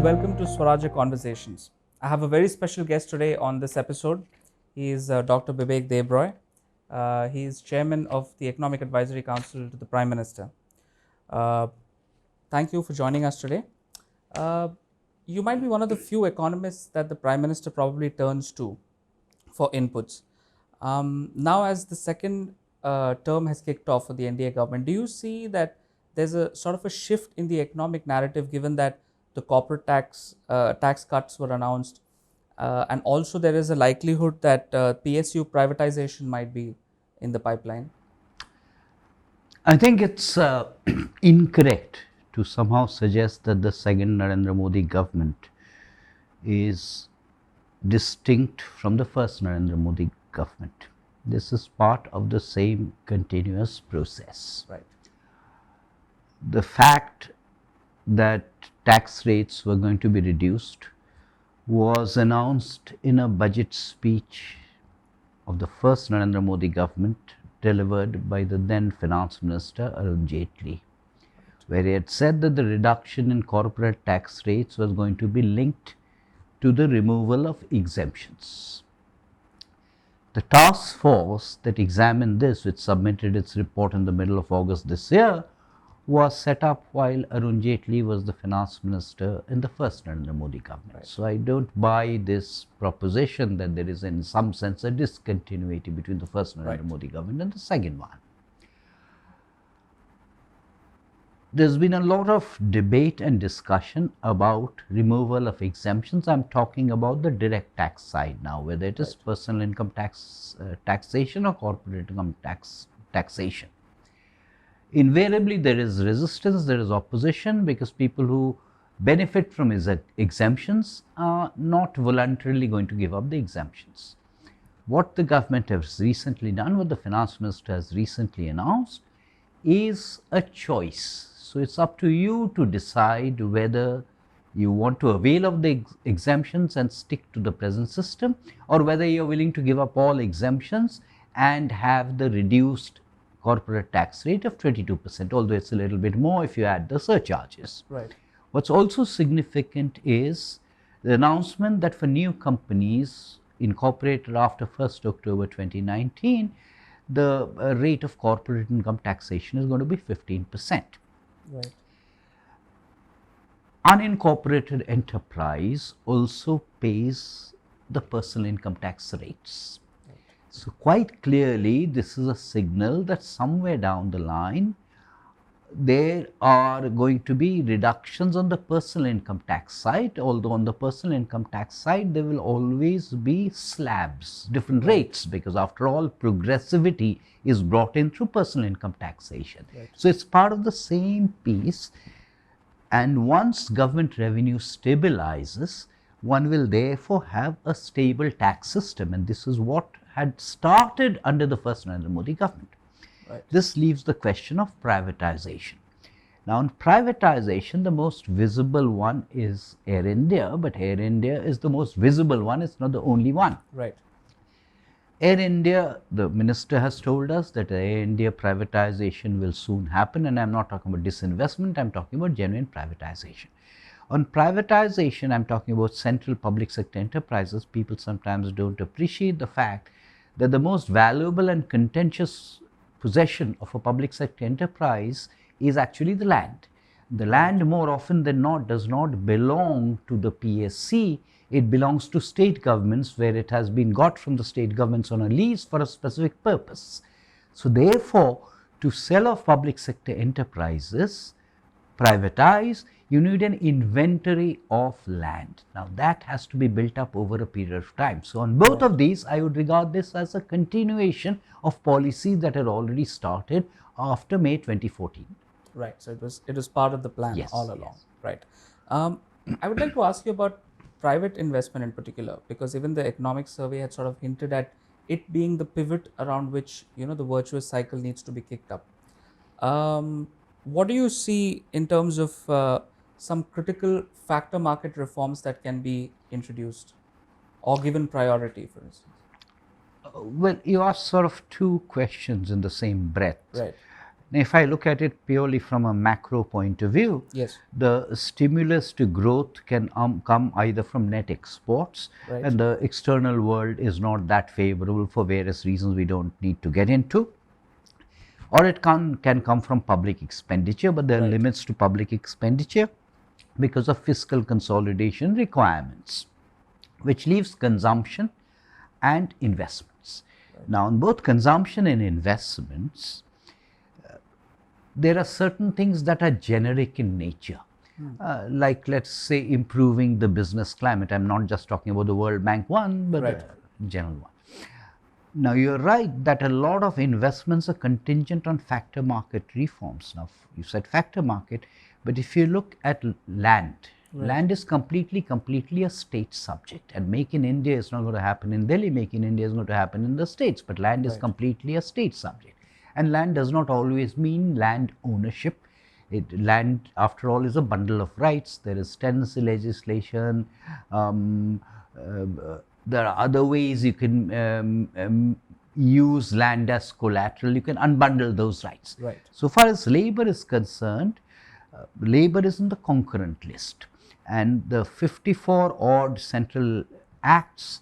and welcome to Swarajya Conversations. I have a very special guest today on this episode. He is Dr. Bibek Debroy. He is chairman of the Economic Advisory Council to the Prime Minister. Uh, Thank you for joining us today. Uh, you might be one of the few economists that the Prime Minister probably turns to for inputs. Now, as the second term has kicked off for the NDA government, do you see that there's a sort of a shift in the economic narrative, given that the corporate tax cuts were announced, and also there is a likelihood that PSU privatization might be in the pipeline? I think it's incorrect to somehow suggest that the second Narendra Modi government is distinct from the first Narendra Modi government. This is part of the same continuous process. Right. The fact that tax rates were going to be reduced was announced in a budget speech of the first Narendra Modi government delivered by the then Finance Minister Arun Jaitley, where he had said that the reduction in corporate tax rates was going to be linked to the removal of exemptions. The task force that examined this, which submitted its report in the middle of August this year, was set up while Arun Jaitley was the finance minister in the first Narendra Modi government. Right. So I don't buy this proposition that there is in some sense a discontinuity between the first Narendra Modi government and the second one. There's been a lot of debate and discussion about removal of exemptions. I'm talking about the direct tax side now, whether it is personal income tax taxation or corporate income taxation. Invariably, there is resistance, there is opposition, because people who benefit from exemptions are not voluntarily going to give up the exemptions. What the government has recently done, what the finance minister has recently announced, is a choice. So it's up to you to decide whether you want to avail of the exemptions and stick to the present system, or whether you're willing to give up all exemptions and have the reduced corporate tax rate of 22%, although it's a little bit more if you add the surcharges. Right. What's also significant is the announcement that for new companies incorporated after 1st October 2019, the rate of corporate income taxation is going to be 15%. Right. Unincorporated enterprise also pays the personal income tax rates. So quite clearly, this is a signal that somewhere down the line, there are going to be reductions on the personal income tax side, although on the personal income tax side, there will always be slabs, different rates, because after all, progressivity is brought in through personal income taxation. Right. So it's part of the same piece. And once government revenue stabilizes, one will therefore have a stable tax system. And this is what had started under the first Narendra Modi government. Right. This leaves the question of privatization. Now, in privatization, the most visible one is Air India, but Air India is the most visible one, it's not the only one. Right. Air India, the minister has told us that Air India privatization will soon happen, and I'm not talking about disinvestment, I'm talking about genuine privatization. On privatization, I'm talking about central public sector enterprises. People sometimes don't appreciate the fact that the most valuable and contentious possession of a public sector enterprise is actually the land. The land, more often than not, does not belong to the PSC. It belongs to state governments, where it has been got from the state governments on a lease for a specific purpose. So therefore, to sell off public sector enterprises, privatize, you need an inventory of land. Now that has to be built up over a period of time. So on both of these, I would regard this as a continuation of policies that had already started after May 2014. Right. So it was part of the plan all along. Yes. Right. I would like to ask you about private investment in particular, because even the economic survey had sort of hinted at it being the pivot around which the virtuous cycle needs to be kicked up. What do you see in terms of some critical factor market reforms that can be introduced or given priority, for instance? Well, you asked sort of two questions in the same breath. Right. Now, if I look at it purely from a macro point of view, Yes. the stimulus to growth can come either from net exports, Right. and the external world is not that favorable for various reasons we don't need to get into, or it can come from public expenditure, but there are Right. limits to public expenditure because of fiscal consolidation requirements, which leaves consumption and investments. Right. Now, in both consumption and investments, there are certain things that are generic in nature. Like, let's say, improving the business climate. I'm not just talking about the World Bank one, but Right. the general one. Now, you're right that a lot of investments are contingent on factor market reforms. Now, you said factor market, but if you look at land, Right. land is completely a state subject. And Make in India is not going to happen in Delhi, Make in India is going to happen in the states, but land is Right. completely a state subject. And land does not always mean land ownership. Land, after all, is a bundle of rights. There is tenancy legislation. There are other ways you can use land as collateral. You can unbundle those rights. Right. So far as labor is concerned, labor is in the concurrent list, and the 54 odd central acts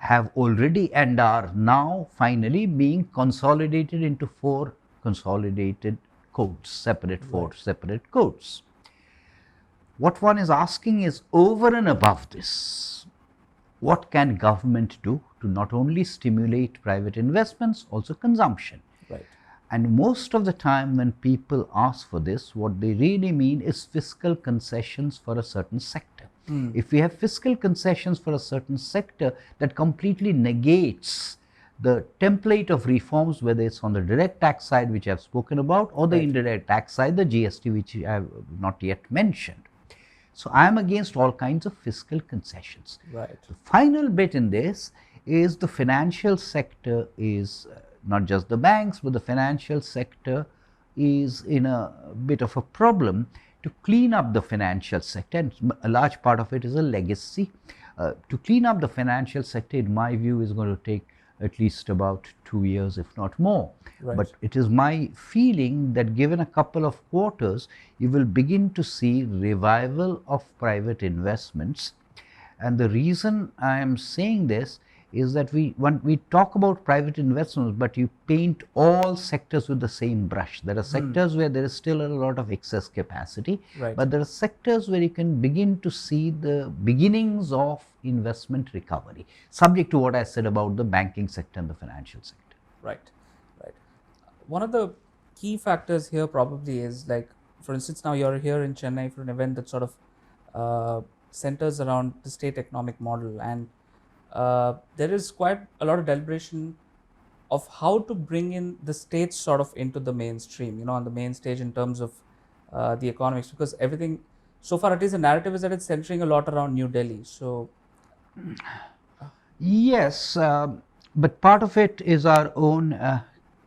have already and are now finally being consolidated into 4 consolidated codes, separate codes. What one is asking is, over and above this, what can government do to not only stimulate private investments, also consumption? Right. And most of the time when people ask for this, what they really mean is fiscal concessions for a certain sector. If we have fiscal concessions for a certain sector, that completely negates the template of reforms, whether it's on the direct tax side, which I've spoken about, or the Right. indirect tax side, the GST, which I have not yet mentioned. So I am against all kinds of fiscal concessions. Right. The final bit in this is the financial sector is not just the banks, but the financial sector is in a bit of a problem to clean up the financial sector, and a large part of it is a legacy. To clean up the financial sector, in my view, is going to take at least about 2 years, if not more. Right. But it is my feeling that given a couple of quarters, you will begin to see revival of private investments. And the reason I am saying this is that when we talk about private investments, but you paint all sectors with the same brush. There are sectors where there is still a lot of excess capacity, Right. but there are sectors where you can begin to see the beginnings of investment recovery, subject to what I said about the banking sector and the financial sector. Right. Right. One of the key factors here probably is, like, for instance, now you're here in Chennai for an event that sort of centers around the state economic model, and there is quite a lot of deliberation of how to bring in the states sort of into the mainstream, on the main stage in terms of the economics, because everything so far, at least the narrative is that it's centering a lot around New Delhi. So Yes, but part of it is our own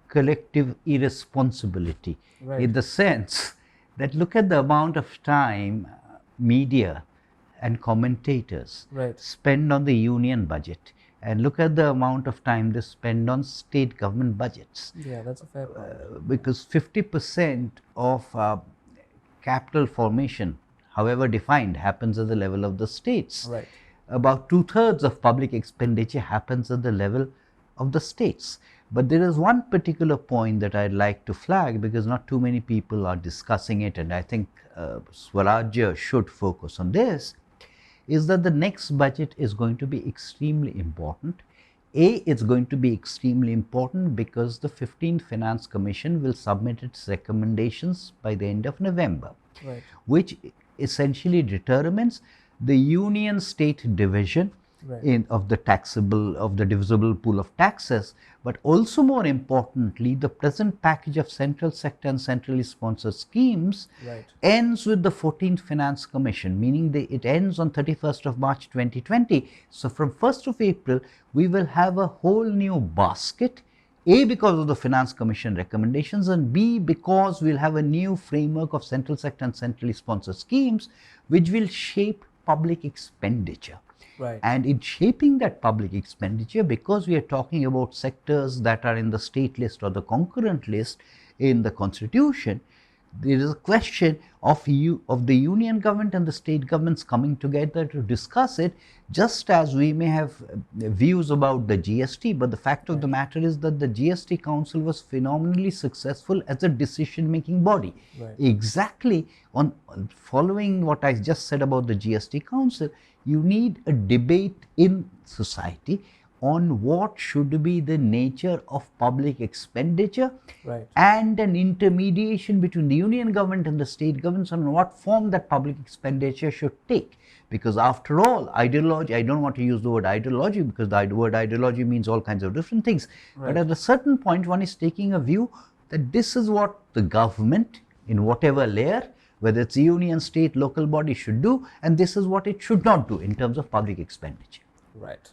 collective irresponsibility, Right. in the sense that look at the amount of time media and commentators Right. spend on the union budget, and look at the amount of time they spend on state government budgets. Yeah, that's a fair point. Because 50% of capital formation, however defined, happens at the level of the states. Right. About 2/3 of public expenditure happens at the level of the states. But there is one particular point that I'd like to flag, because not too many people are discussing it, and I think Swarajya should focus on this, is that the next budget is going to be extremely important. It's going to be extremely important because the 15th Finance Commission will submit its recommendations by the end of November, Right. which essentially determines the union state division Right. of the divisible pool of taxes, but also more importantly, the present package of central sector and centrally sponsored schemes Right. ends with the 14th Finance Commission, meaning it ends on 31st of March 2020. So from 1st of April, we will have a whole new basket, A, because of the Finance Commission recommendations, and B, because we'll have a new framework of central sector and centrally sponsored schemes, which will shape public expenditure. Right. And in shaping that public expenditure, because we are talking about sectors that are in the state list or the concurrent list, in the constitution, there is a question of the union government and the state governments coming together to discuss it, just as we may have views about the GST, but the fact of the matter is that the GST council was phenomenally successful as a decision making body. Exactly on following what I just said about the GST council, you need a debate in society on what should be the nature of public expenditure, and an intermediation between the union government and the state governments on what form that public expenditure should take. Because after all, ideology, I don't want to use the word ideology because the word ideology means all kinds of different things. But at a certain point, one is taking a view that this is what the government in whatever layer, whether it's union, state, local body, should do, and this is what it should not do in terms of public expenditure. Right.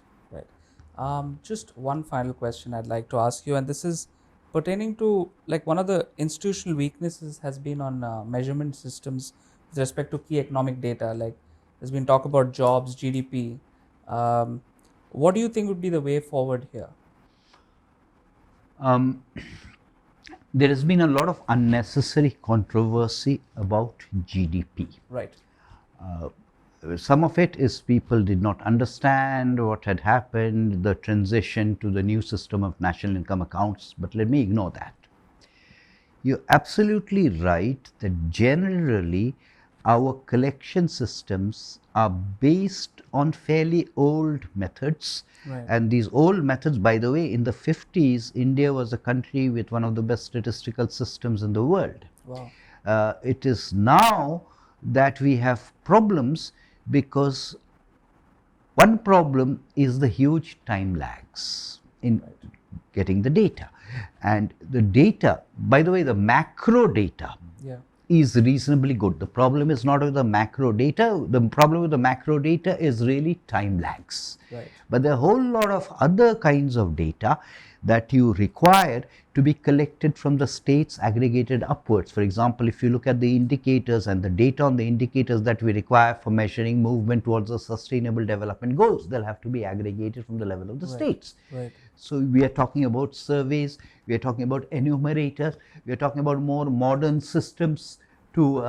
Just one final question I'd like to ask you, and this is pertaining to, like, one of the institutional weaknesses has been on measurement systems with respect to key economic data. Like, there's been talk about jobs, GDP. What do you think would be the way forward here? There has been a lot of unnecessary controversy about GDP. Some of it is people did not understand what had happened, the transition to the new system of national income accounts, but let me ignore that. You're absolutely right that generally our collection systems are based on fairly old methods. And these old methods, by the way, in the 50s, India was a country with one of the best statistical systems in the world. It is now that we have problems, because one problem is the huge time lags in getting the data. And the data, by the way, the macro data is reasonably good. The problem is not with the macro data. The problem with the macro data is really time lags. But there are a whole lot of other kinds of data that you require to be collected from the states aggregated upwards. For example, if you look at the indicators and the data on the indicators that we require for measuring movement towards the sustainable development goals, they'll have to be aggregated from the level of the states. So we are talking about surveys, we are talking about enumerators, we are talking about more modern systems to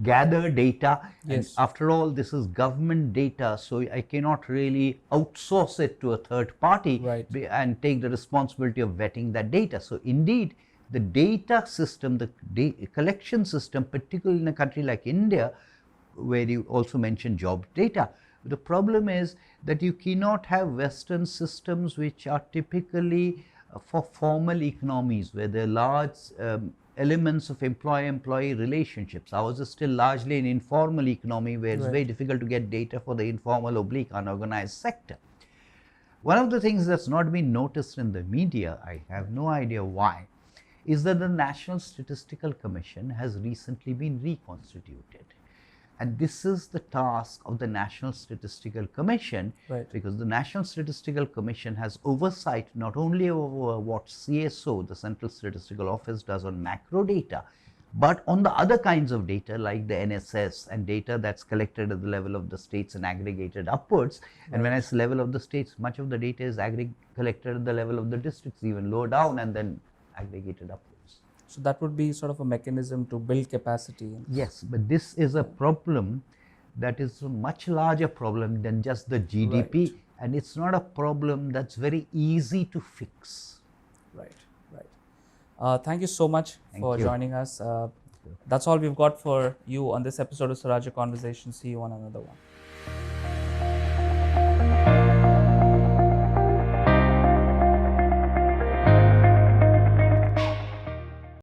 gather data. And after all, this is government data, so I cannot really outsource it to a third party and take the responsibility of vetting that data. So indeed, the data system, the collection system, particularly in a country like India, where you also mentioned job data, the problem is that you cannot have Western systems which are typically for formal economies, where there are large elements of employee-employee relationships. Ours is still largely an informal economy where it's very difficult to get data for the informal / unorganized sector. One of the things that's not been noticed in the media, I have no idea why, is that the National Statistical Commission has recently been reconstituted. And this is the task of the National Statistical Commission, because the National Statistical Commission has oversight not only over what CSO, the Central Statistical Office, does on macro data, but on the other kinds of data like the NSS and data that's collected at the level of the states and aggregated upwards. And when I say level of the states, much of the data is collected at the level of the districts, even lower down, and then aggregated upwards. So that would be sort of a mechanism to build capacity. Yes, but this is a problem that is a much larger problem than just the GDP, and it's not a problem that's very easy to fix. Thank you so much for joining us. That's all we've got for you on this episode of Swarajya Conversation. See you on another one.